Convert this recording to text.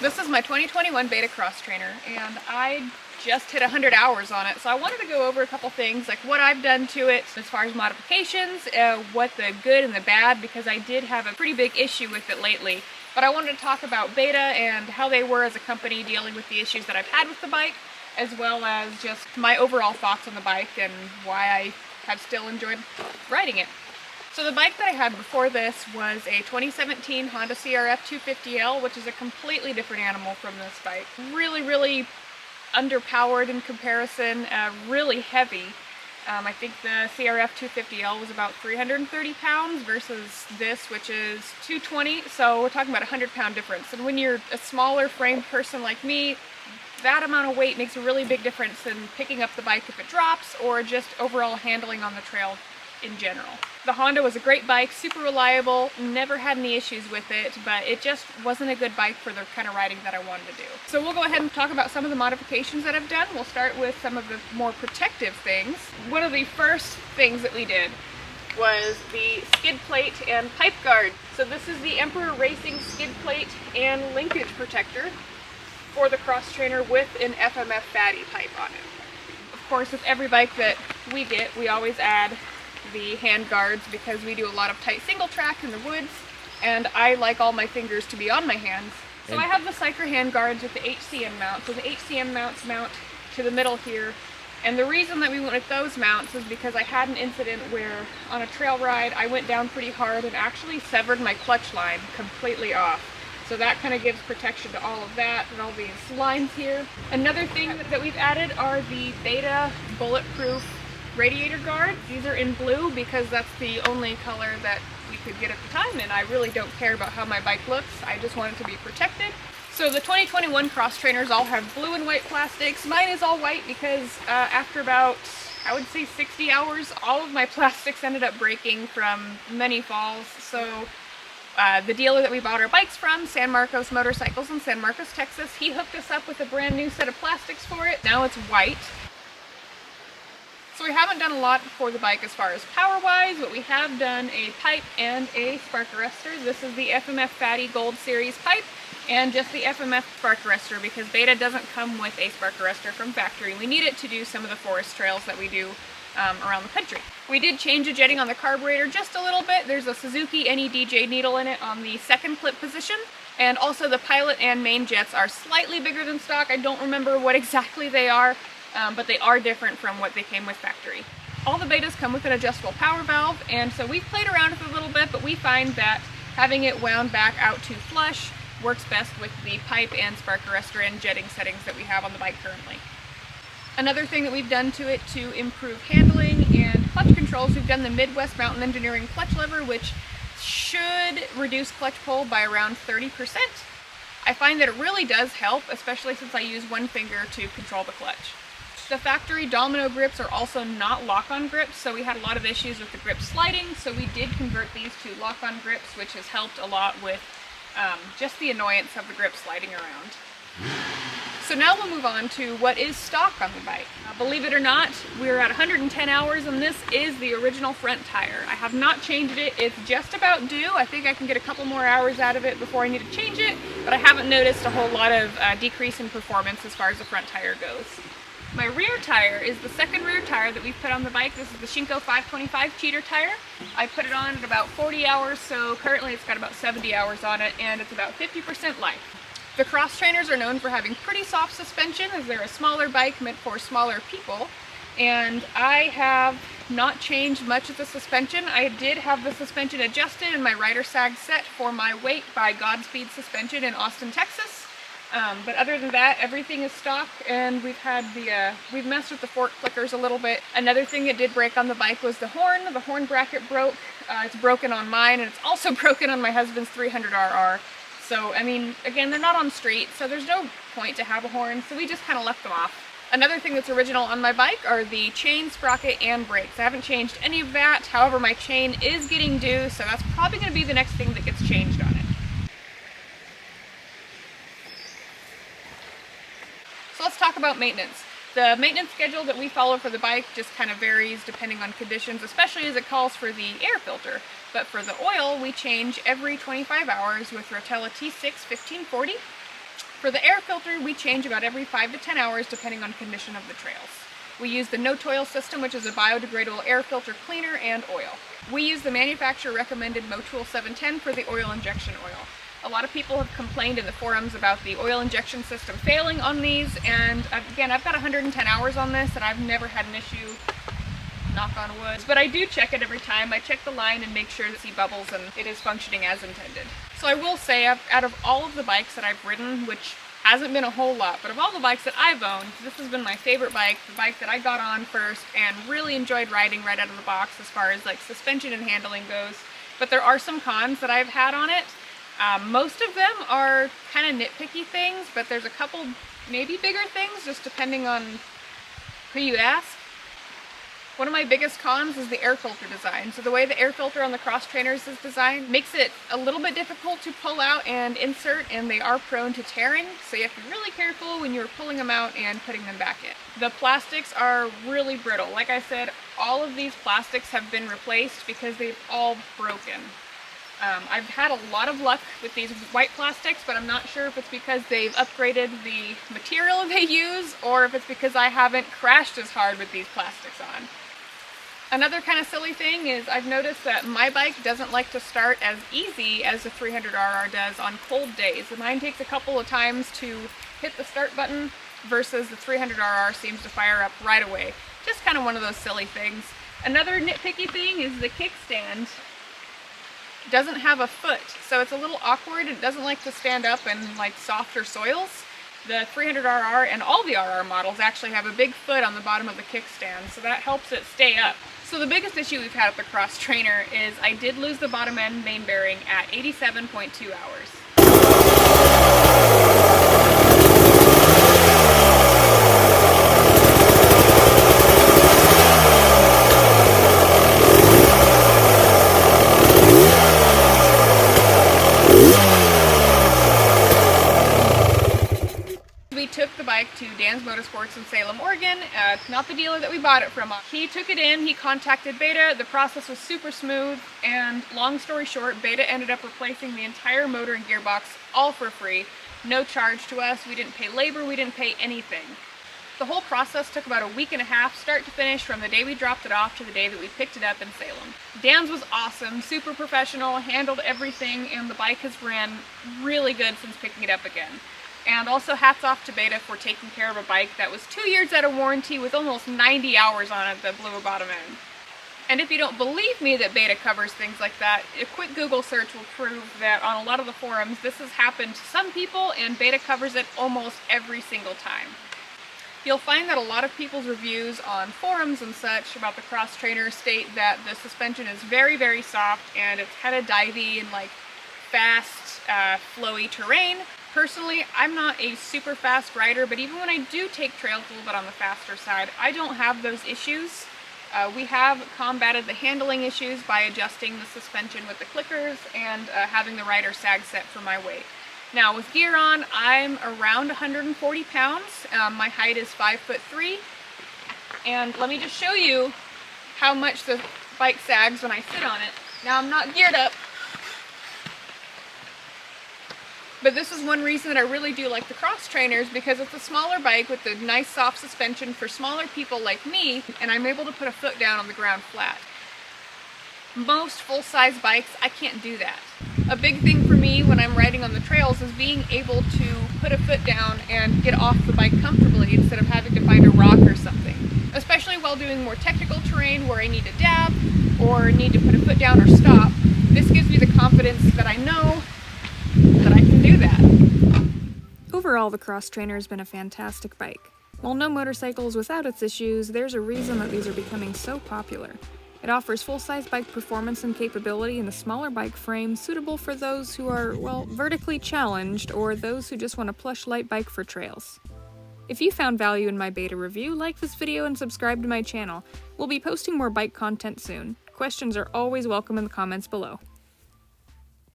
This is my 2021 Beta XTrainer, and I just hit 100 hours on it, so I wanted to go over a couple things, like what I've done to it as far as modifications, what the good and the bad, because I did have a pretty big issue with it lately. But I wanted to talk about Beta and how they were as a company dealing with the issues that I've had with the bike, as well as just my overall thoughts on the bike and why I have still enjoyed riding it. So the bike that I had before this was a 2017 Honda CRF 250L, which is a completely different animal from this bike. Really underpowered in comparison, really heavy. I think the CRF 250L was about 330 pounds versus this, which is 220, so we're talking about a 100-pound difference. And when you're a smaller framed person like me, that amount of weight makes a really big difference in picking up the bike if it drops, or just overall handling on the trail in general. The Honda was a great bike, super reliable, never had any issues with it, but it just wasn't a good bike for the kind of riding that I wanted to do. So we'll go ahead and talk about some of the modifications that I've done. We'll start with some of the more protective things. One of the first things that we did was the skid plate and pipe guard. So this is the Emperor Racing skid plate and linkage protector for the XTrainer with an FMF fatty pipe on it. Of course, with every bike that we get, we always add the hand guards because we do a lot of tight single track in the woods, and I like all my fingers to be on my hands. So I have the Cycler hand guards with the HCM mount. So the HCM mounts mount to the middle here, and the reason that we went with those mounts is because I had an incident where on a trail ride I went down pretty hard and actually severed my clutch line completely off. So that kind of gives protection to all of that and all these lines here. Another thing that we've added are the Beta bulletproof radiator guards. These are in blue because that's the only color that we could get at the time, and I really don't care about how my bike looks. I just want it to be protected. So the 2021 XTrainers all have blue and white plastics. Mine is all white because after about, I would say 60 hours, all of my plastics ended up breaking from many falls. So the dealer that we bought our bikes from, San Marcos Motorcycles in San Marcos, Texas, he hooked us up with a brand new set of plastics for it. Now it's white. So we haven't done a lot for the bike as far as power-wise, but we have done a pipe and a spark arrestor. This is the FMF Fatty Gold Series pipe and just the FMF spark arrestor because Beta doesn't come with a spark arrestor from factory. We need it to do some of the forest trails that we do around the country. We did change the jetting on the carburetor just a little bit. There's a Suzuki NEDJ needle in it on the second clip position, and also the pilot and main jets are slightly bigger than stock. I don't remember what exactly they are, but they are different from what they came with factory. All the Betas come with an adjustable power valve, and so we've played around with it a little bit, but we find that having it wound back out to flush works best with the pipe and spark arrestor and jetting settings that we have on the bike currently. Another thing that we've done to it to improve handling and clutch controls, we've done the Midwest Mountain Engineering clutch lever, which should reduce clutch pull by around 30%. I find that it really does help, especially since I use one finger to control the clutch. The factory Domino grips are also not lock-on grips, so we had a lot of issues with the grip sliding, so we did convert these to lock-on grips, which has helped a lot with just the annoyance of the grip sliding around. So now we'll move on to what is stock on the bike. Believe it or not, we're at 110 hours and this is the original front tire. I have not changed it. It's just about due. I think I can get a couple more hours out of it before I need to change it, but I haven't noticed a whole lot of decrease in performance as far as the front tire goes. My rear tire is the second rear tire that we've put on the bike. This is the Shinko 525 cheater tire. I put it on at about 40 hours, so currently it's got about 70 hours on it, and it's about 50% light. The XTrainers are known for having pretty soft suspension as they're a smaller bike meant for smaller people, and I have not changed much of the suspension. I did have the suspension adjusted in my rider sag set for my weight by Godspeed Suspension in Austin, Texas. But other than that, everything is stock, and we've messed with the fork clickers a little bit. Another thing that did break on the bike was the horn. The horn bracket broke. It's broken on mine, and it's also broken on my husband's 300RR. So, I mean, again, they're not on street, so there's no point to have a horn, so we just kind of left them off. Another thing that's original on my bike are the chain, sprocket, and brakes. I haven't changed any of that. However, my chain is getting due, so that's probably going to be the next thing that gets changed on it. So let's talk about maintenance. The maintenance schedule that we follow for the bike just kind of varies depending on conditions, especially as it calls for the air filter. But for the oil, we change every 25 hours with Rotella T6 1540. For the air filter, we change about every 5 to 10 hours depending on condition of the trails. We use the no-toil system, which is a biodegradable air filter cleaner, and oil. We use the manufacturer recommended Motul 710 for the oil injection oil. A lot of people have complained in the forums about the oil injection system failing on these, and again, I've got 110 hours on this and I've never had an issue, knock on wood. But I do check it every time. I check the line and make sure to see bubbles and it is functioning as intended. So I will say, out of all of the bikes that I've ridden, which hasn't been a whole lot, but of all the bikes that I've owned, this has been my favorite bike, the bike that I got on first and really enjoyed riding right out of the box as far as like suspension and handling goes. But there are some cons that I've had on it. Most of them are kind of nitpicky things, but there's a couple maybe bigger things, just depending on who you ask. One of my biggest cons is the air filter design. So the way the air filter on the cross trainers is designed makes it a little bit difficult to pull out and insert, and they are prone to tearing. So you have to be really careful when you're pulling them out and putting them back in. The plastics are really brittle. Like I said, all of these plastics have been replaced because they've all broken. I've had a lot of luck with these white plastics, but I'm not sure if it's because they've upgraded the material they use or if it's because I haven't crashed as hard with these plastics on. Another kind of silly thing is I've noticed that my bike doesn't like to start as easy as the 300RR does on cold days. Mine takes a couple of times to hit the start button versus the 300RR seems to fire up right away. Just kind of one of those silly things. Another nitpicky thing is the kickstand doesn't have a foot, so it's a little awkward. It doesn't like to stand up in like softer soils. The 300RR and all the RR models actually have a big foot on the bottom of the kickstand, so that helps it stay up. So the biggest issue we've had with the cross trainer is I did lose the bottom end main bearing at 87.2 hours. We took the bike to Dan's Motorsports in Salem, Oregon, not the dealer that we bought it from. He took it in, he contacted Beta, the process was super smooth, and long story short, Beta ended up replacing the entire motor and gearbox all for free, no charge to us. We didn't pay labor, we didn't pay anything. The whole process took about a week and a half, start to finish, from the day we dropped it off to the day that we picked it up in Salem. Dan's was awesome, super professional, handled everything, and the bike has ran really good since picking it up again. And also hats off to Beta for taking care of a bike that was 2 years out of warranty with almost 90 hours on it that blew a bottom end. And if you don't believe me that Beta covers things like that, a quick Google search will prove that on a lot of the forums this has happened to some people, and Beta covers it almost every single time. You'll find that a lot of people's reviews on forums and such about the cross trainer state that the suspension is very, very soft and it's kind of divey and like fast, flowy terrain. Personally, I'm not a super fast rider, but even when I do take trails a little bit on the faster side, I don't have those issues. We have combated the handling issues by adjusting the suspension with the clickers and having the rider sag set for my weight. Now with gear on, I'm around 140 pounds. My height is 5'3", and let me just show you how much the bike sags when I sit on it. Now I'm not geared up, but this is one reason that I really do like the cross trainers, because it's a smaller bike with a nice soft suspension for smaller people like me, and I'm able to put a foot down on the ground flat. Most full-size bikes, I can't do that. A big thing for me when I'm riding on the trails is being able to put a foot down and get off the bike comfortably instead of having to find a rock or something. Especially while doing more technical terrain where I need to dab or need to put a foot down or stop. This gives me the confidence that I know that I can do that. Overall, the cross trainer has been a fantastic bike. While no motorcycle is without its issues, there's a reason that these are becoming so popular. It offers full-size bike performance and capability in a smaller bike frame suitable for those who are, well, vertically challenged, or those who just want a plush light bike for trails. If you found value in my Beta review, like this video and subscribe to my channel. We'll be posting more bike content soon. Questions are always welcome in the comments below.